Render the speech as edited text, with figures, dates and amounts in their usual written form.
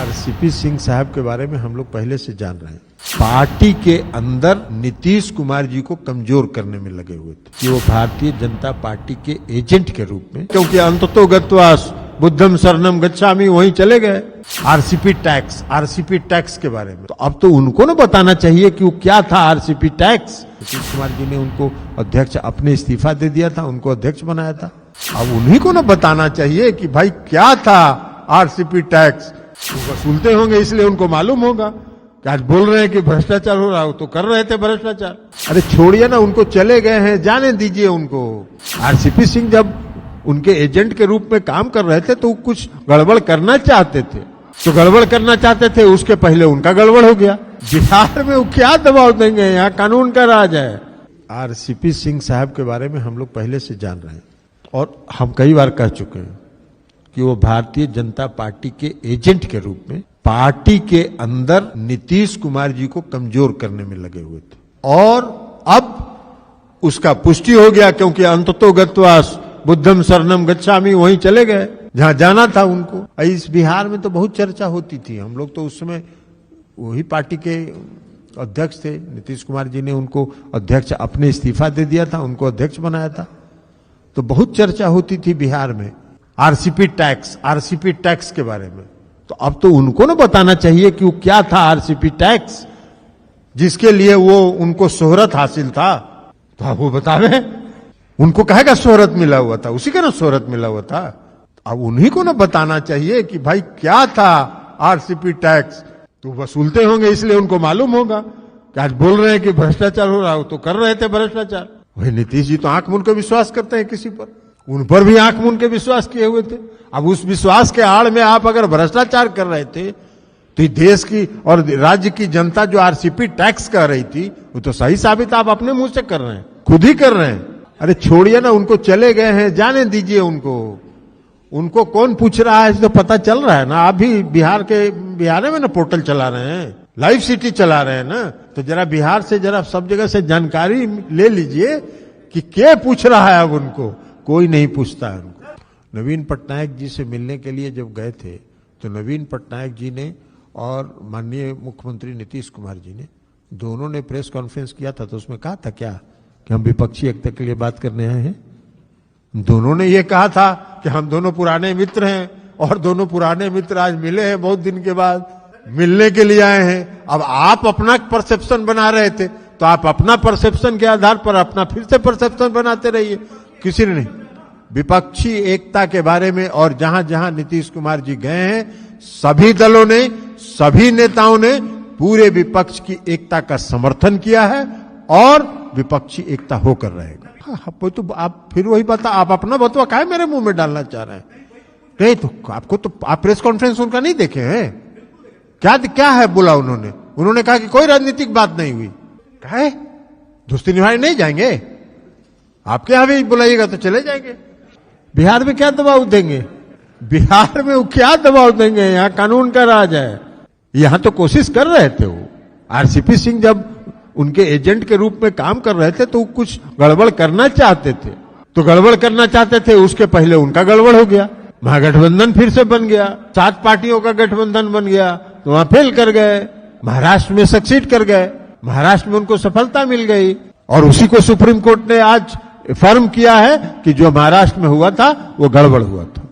RCP Singh साहब के बारे में हम लोग पहले से जान रहे हैं। पार्टी के अंदर नीतीश कुमार जी को कमजोर करने में लगे हुए थे कि वो भारतीय जनता पार्टी के एजेंट के रूप में, क्योंकि अंततो गत्वा बुद्धम शरणम गच्छामि वहीं चले गए। आरसीपी टैक्स के बारे में तो अब तो उनको ना बताना चाहिए कि वो क्या था आरसीपी टैक्स। नीतीश कुमार जी ने उनको अध्यक्ष अपने इस्तीफा दे दिया था, उनको अध्यक्ष बनाया था। अब उन्हीं को ना बताना चाहिए कि भाई क्या था आरसीपी टैक्स। वो वसूलते होंगे इसलिए उनको मालूम होगा कि आज बोल रहे हैं कि भ्रष्टाचार हो रहा हो, तो कर रहे थे भ्रष्टाचार। अरे छोड़िए ना, उनको चले गए हैं, जाने दीजिए उनको। आरसीपी सिंह जब उनके एजेंट के रूप में काम कर रहे थे तो कुछ गड़बड़ करना चाहते थे, तो गड़बड़ करना चाहते थे, उसके पहले उनका गड़बड़ हो गया। बिहार में वो क्या दबाव देंगे, यहाँ कानून का राज है। आरसीपी सिंह साहब के बारे में हम लोग पहले से जान रहे हैं और हम कई बार कह चुके हैं कि वो भारतीय जनता पार्टी के एजेंट के रूप में पार्टी के अंदर नीतीश कुमार जी को कमजोर करने में लगे हुए थे। और अब उसका पुष्टि हो गया, क्योंकि अंततो गत्वा बुद्धम शरणम गच्छामि वहीं चले गए जहां जाना था उनको। इस बिहार में तो बहुत चर्चा होती थी, हम लोग तो उस समय वही पार्टी के अध्यक्ष थे। नीतीश कुमार जी ने उनको अध्यक्ष अपने इस्तीफा दे दिया था, उनको अध्यक्ष बनाया था, तो बहुत चर्चा होती थी बिहार में आरसीपी टैक्स के बारे में। तो अब तो उनको ना बताना चाहिए कि वो क्या था आरसीपी टैक्स, जिसके लिए वो उनको शोहरत हासिल था। तो अब वो बतावे, उनको कहेगा शोहरत मिला हुआ था, उसी का ना शोहरत मिला हुआ था। अब उन्हीं को ना बताना चाहिए कि भाई क्या था आरसीपी टैक्स। तो वसूलते होंगे इसलिए उनको मालूम होगा कि आज बोल रहे हैं कि भ्रष्टाचार हो रहा हो, तो कर रहे थे भ्रष्टाचार। वही नीतीश जी तो आंख मूंद के विश्वास करते हैं किसी पर, उन पर भी आंख मूंद के विश्वास किए हुए थे। अब उस विश्वास के आड़ में आप अगर भ्रष्टाचार कर रहे थे तो देश की और राज्य की जनता जो आरसीपी टैक्स कह रही थी, वो तो सही साबित आप अपने मुंह से कर रहे हैं, खुद ही कर रहे हैं। अरे छोड़िए ना, उनको चले गए हैं, जाने दीजिए उनको कौन पूछ रहा है, तो पता चल रहा है ना। आप भी बिहार में ना पोर्टल चला रहे हैं, लाइव सिटी चला रहे हैं ना, तो जरा बिहार से जरा सब जगह से जानकारी ले लीजिए कि क्या पूछ रहा है। अब उनको कोई नहीं पूछता है। उनको नवीन पटनायक जी से मिलने के लिए जब गए थे तो नवीन पटनायक जी ने और माननीय मुख्यमंत्री नीतीश कुमार जी ने दोनों ने प्रेस कॉन्फ्रेंस किया था, तो उसमें कहा था क्या कि हम विपक्षी एकता के लिए बात करने आए हैं। दोनों ने ये कहा था कि हम दोनों पुराने मित्र हैं, और दोनों पुराने मित्र आज मिले हैं, बहुत दिन के बाद मिलने के लिए आए हैं। अब आप अपना परसेप्शन बना रहे थे, तो आप अपना परसेप्शन के आधार पर अपना फिर से परसेप्शन बनाते रहिए। किसी ने नहीं, विपक्षी एकता के बारे में और जहां जहां नीतीश कुमार जी गए हैं, सभी दलों ने, सभी नेताओं ने पूरे विपक्ष की एकता का समर्थन किया है और विपक्षी एकता होकर रहेगा। तो आप फिर वही बात, आप अपना बतवा काहे मेरे मुंह में डालना चाह रहे हैं? नहीं तो आपको तो आप प्रेस कॉन्फ्रेंस उनका नहीं देखे हैं क्या है बोला उन्होंने कहा कि कोई राजनीतिक बात नहीं हुई। कहे दोस्ती निभाने नहीं जाएंगे, आपके यहां भी बुलाइएगा तो चले जाएंगे। बिहार में क्या दबाव देंगे, बिहार में वो क्या दबाव देंगे, यहाँ कानून का राज है। यहां तो कोशिश कर रहे थे वो आरसीपी सिंह जब उनके एजेंट के रूप में काम कर रहे थे तो कुछ गड़बड़ करना चाहते थे, तो गड़बड़ करना चाहते थे, उसके पहले उनका गड़बड़ हो गया। महागठबंधन फिर से बन गया, 7 पार्टियों का गठबंधन बन गया, तो वहां फेल कर गए। महाराष्ट्र में सक्सीड कर गए, महाराष्ट्र में उनको सफलता मिल गई, और उसी को सुप्रीम कोर्ट ने आज फर्म किया है कि जो महाराष्ट्र में हुआ था वो गड़बड़ हुआ था।